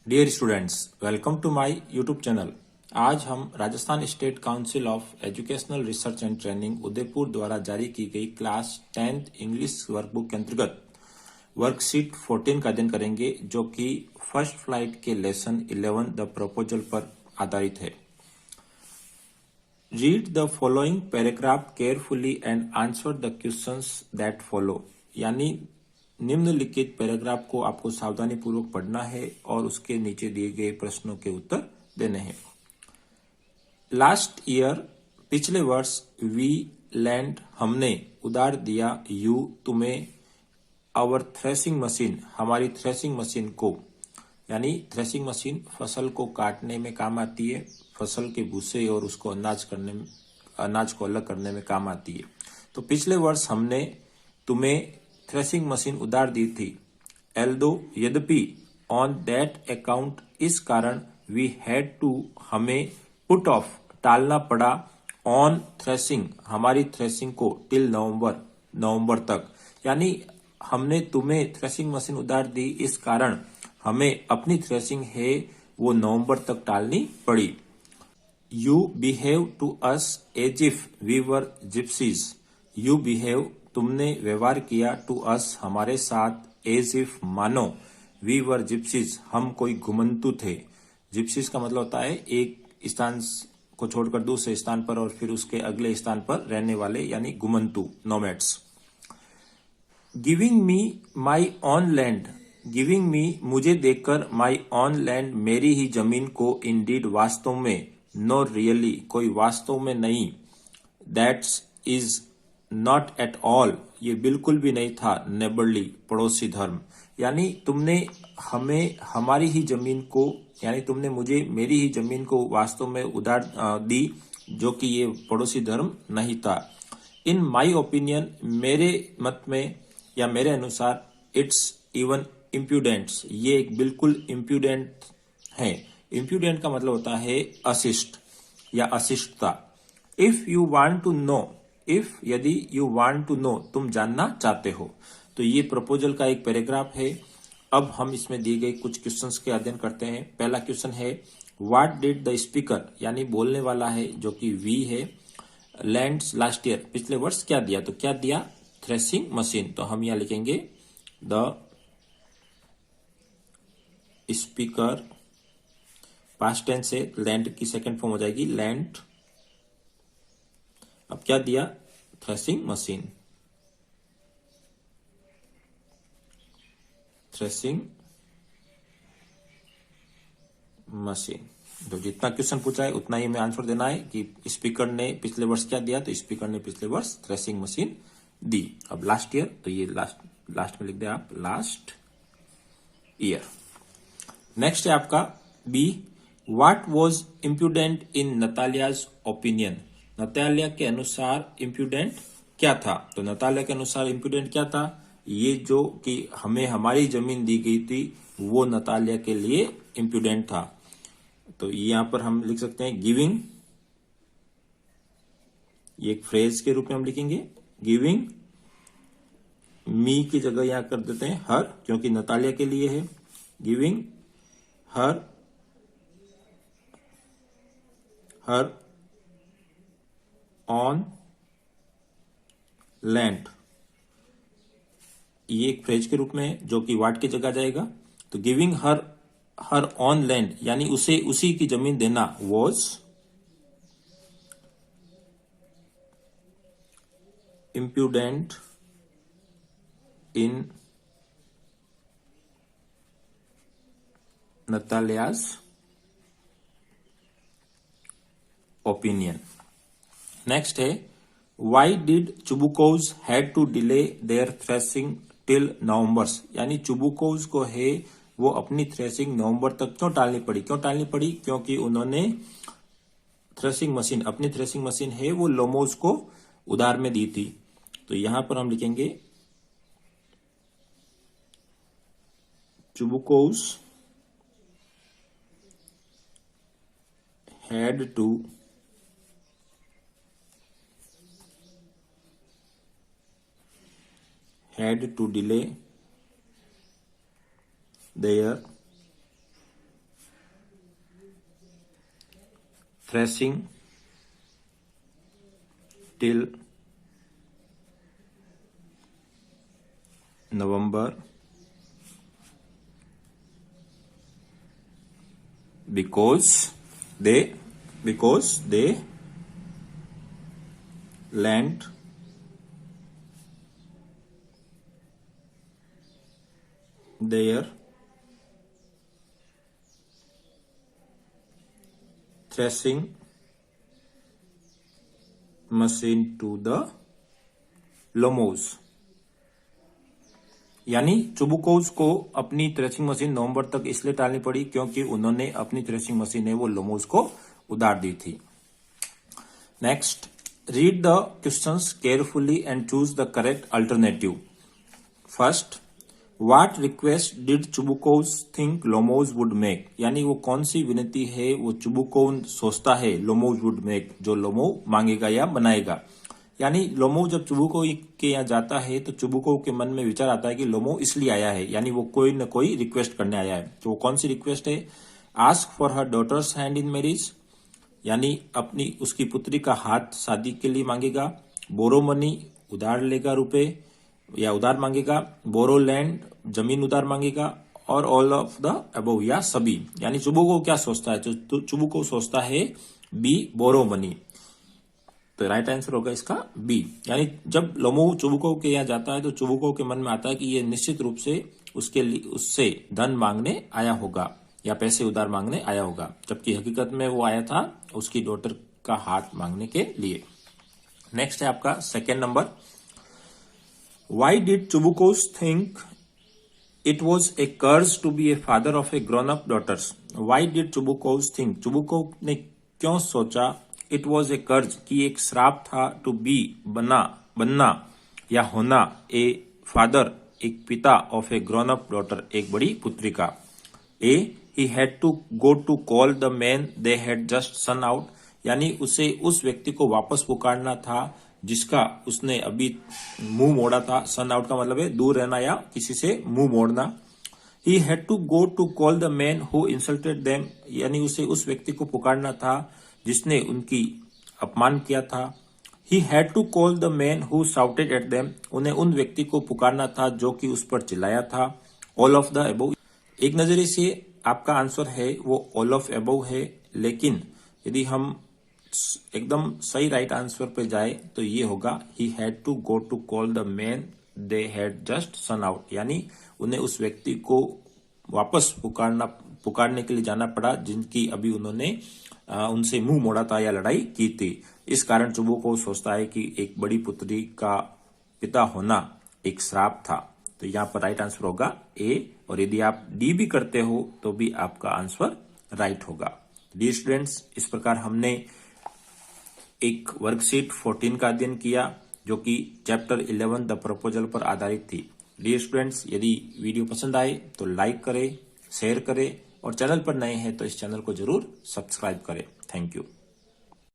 Dear students, welcome to my YouTube channel. आज हम Rajasthan state council of educational research and training Udaipur द्वारा जारी की गई क्लास 10th इंग्लिश वर्कबुक के अंतर्गत वर्कशीट 14 का अध्ययन करेंगे, जो कि फर्स्ट फ्लाइट के लेसन 11 द प्रपोजल पर आधारित है। Read the following paragraph carefully and answer the questions that follow. यानी निम्नलिखित पैराग्राफ को आपको सावधानी पूर्वक पढ़ना है और उसके नीचे दिए गए प्रश्नों के उत्तर देने हैं। लास्ट ईयर, पिछले वर्ष, वी लैंड, हमने, उधार दिया, यू, तुम्हें, आवर थ्रेसिंग मशीन, हमारी थ्रेसिंग मशीन को। यानी थ्रेसिंग मशीन फसल को काटने में काम आती है, फसल के भूसे और उसको अनाज को अलग करने में काम आती है। तो पिछले वर्ष हमने तुम्हें थ्रेसिंग मशीन उधार दी थी। एल्दो, यद्यपि, ऑन दैट अकाउंट, इस कारण, वी हैड टू, हमें, पुट ऑफ, टालना पड़ा, ऑन थ्रेसिंग, हमारी थ्रेसिंग को, टिल नवंबर तक। यानी हमने तुम्हें थ्रेसिंग मशीन उधार दी, इस कारण हमें अपनी थ्रेसिंग है वो नवंबर तक टालनी पड़ी। You behave to us as if we were gypsies. You behave, तुमने व्यवहार किया, टू अस, हमारे साथ, एज इफ, मानो, वी वर जिप्सीज, हम कोई घुमंतु थे। जिप्सीज का मतलब होता है एक स्थान को छोड़कर दूसरे स्थान पर और फिर उसके अगले स्थान पर रहने वाले, यानी घुमंतु, nomads. Giving me my own land, giving me, मुझे देकर, माई ऑन लैंड, मेरी ही जमीन को, इंडीड, वास्तव में, नो रियली, कोई वास्तव में नहीं, that's is not at all, ये बिल्कुल भी नहीं था, नेबरली, पड़ोसी धर्म। यानी तुमने हमें हमारी ही जमीन को, यानी तुमने मुझे मेरी ही जमीन को वास्तव में उधार दी, जो कि ये पड़ोसी धर्म नहीं था। इन माई ओपिनियन, मेरे मत में या मेरे अनुसार, इट्स इवन इम्प्यूडेंट्स, ये एक बिल्कुल इम्प्यूडेंट है। इम्प्यूडेंट का मतलब होता है अशिष्ट या अशिष्टता। If you want to know, if, यदि, यू वांट टू नो, तुम जानना चाहते हो। तो ये प्रपोजल का एक पैराग्राफ है। अब हम इसमें दिए गए कुछ क्वेश्चंस के अध्ययन करते हैं। पहला क्वेश्चन है, व्हाट डिड द स्पीकर, यानी बोलने वाला है जो कि वी है, लैंड्स लास्ट ईयर, पिछले वर्ष क्या दिया, तो क्या दिया, थ्रेसिंग मशीन। तो हम यहां लिखेंगे द स्पीकर, पास्ट टेंस से लैंड की सेकंड फॉर्म हो जाएगी लैंड। अब क्या दिया, थ्रेसिंग मशीन, थ्रेसिंग मशीन। तो जितना क्वेश्चन पूछा है उतना ही हमें आंसर देना है कि स्पीकर ने पिछले वर्ष क्या दिया, तो स्पीकर ने पिछले वर्ष थ्रेसिंग मशीन दी। अब लास्ट ईयर, तो ये लास्ट में लिख दे आप, लास्ट ईयर। नेक्स्ट है आपका B, what was impudent in Natalia's opinion. Natalia के अनुसार इम्प्यूडेंट क्या था, तो नतालिया के अनुसार इम्प्यूडेंट क्या था, ये जो कि हमें हमारी जमीन दी गई थी वो नतालिया के लिए इम्प्यूडेंट था। तो यहां पर हम लिख सकते हैं गिविंग, ये एक फ्रेज के रूप में हम लिखेंगे, गिविंग मी की जगह यहां कर देते हैं हर, क्योंकि नतालिया के लिए है। गिविंग हर ऑन लैंड, ये एक फ्रेज के रूप में है जो कि वाट की जगह जाएगा। तो गिविंग हर ऑन लैंड, यानी उसे उसी की जमीन देना, was impudent in Natalia's opinion. Next है, why did Chubukovs had to delay their threshing till Novembers, यानी चुबुकोव्स को है वो अपनी थ्रेसिंग नवंबर तक क्यों टालनी पड़ी, क्योंकि उन्होंने थ्रेसिंग मशीन, अपनी थ्रेसिंग मशीन है वो लोमोस को उधार में दी थी। तो यहां पर हम लिखेंगे Chubukovs had to delay their threshing till November because they lent their threshing machine to the लोमोज। यानी चुबुकोज को अपनी थ्रेशिंग मशीन नवंबर तक इसलिए टालनी पड़ी क्योंकि उन्होंने अपनी थ्रेशिंग मशीन है वो लोमोज को उधार दी थी। Next, read the questions carefully and choose the correct alternative. First, what request did Chubukovs think Lomovs would make. यानी वो कौन सी विनती है वो चुबुकोव सोचता है लोमोज वुड मेक, जो लोमो मांगेगा या बनाएगा। यानी लोमो जब चुबुकोव के यहाँ जाता है तो चुबुकोव के मन में विचार आता है कि लोमो इसलिए आया है, यानी वो कोई न कोई रिक्वेस्ट करने आया है। तो वो कौन सी रिक्वेस्ट है? Ask for her daughter's hand in marriage, यानी अपनी उसकी पुत्री का हाथ शादी के लिए मांगेगा। बोरो मनी, उधार लेगा रुपए या उधार मांगेगा। बोरो लैंड, जमीन उधार मांगेगा। और ऑल ऑफ द अबव, या सभी। यानी चुबुकोव क्या सोचता है? तो चुबुकोव सोचता है बी, बोरो मनी। तो राइट आंसर होगा इसका बी। यानी जब लोमो चुबुकोव के यहाँ जाता है तो चुबुकोव के मन में आता है कि ये निश्चित रूप से उससे धन मांगने आया होगा या पैसे उधार मांगने आया होगा, जबकि हकीकत में वो आया था उसकी डॉटर का हाथ मांगने के लिए। नेक्स्ट है आपका second number, why did Chubukov think it was a curse to be a father of a grown up daughters. Why did Chubukov think, Chubukov ने क्यों सोचा इट वॉज ए कर्ज, की एक श्राप था, टू बी बनना या होना, ए फादर एक पिता, of a grown up daughter एक बड़ी पुत्री का। A, he had to go to call the man they had just sent out, यानी उसे उस व्यक्ति को वापस पुकारना था जिसका उसने अभी मुंह मोड़ा था। सन आउट का मतलब है दूर रहना या किसी से मुंह मोड़ना। He had to go to call the man who insulted them, यानी उसे उस व्यक्ति को पुकारना था जिसने उनकी अपमान किया था। He had to call the man who shouted at them, उन्हें उन व्यक्ति को पुकारना था जो कि उस पर चिल्लाया था। ऑल ऑफ द अबव, एक नजरिए से आपका आंसर है वो ऑल ऑफ अबव है, लेकिन यदि हम एकदम सही राइट आंसर पे जाए तो ये होगा he had to go to call the man they had just sent out, यानी उन्हें उस व्यक्ति को वापस पुकारने के लिए जाना पड़ा जिनकी अभी उन्होंने उनसे मुंह मोड़ा था या लड़ाई की थी। इस कारण चुबुकोव सोचता है कि एक बड़ी पुत्री का पिता होना एक श्राप था। तो यहाँ पर राइट आंसर होगा ए, और यदि आप डी भी करते हो तो भी आपका आंसर राइट होगा। डियर स्टूडेंट्स, इस प्रकार हमने एक वर्कशीट 14 का अध्ययन किया जो कि चैप्टर 11 द प्रपोजल पर आधारित थी। डियर स्टूडेंट्स, यदि वीडियो पसंद आए तो लाइक करें, शेयर करें और चैनल पर नए हैं तो इस चैनल को जरूर सब्सक्राइब करें। Thank you.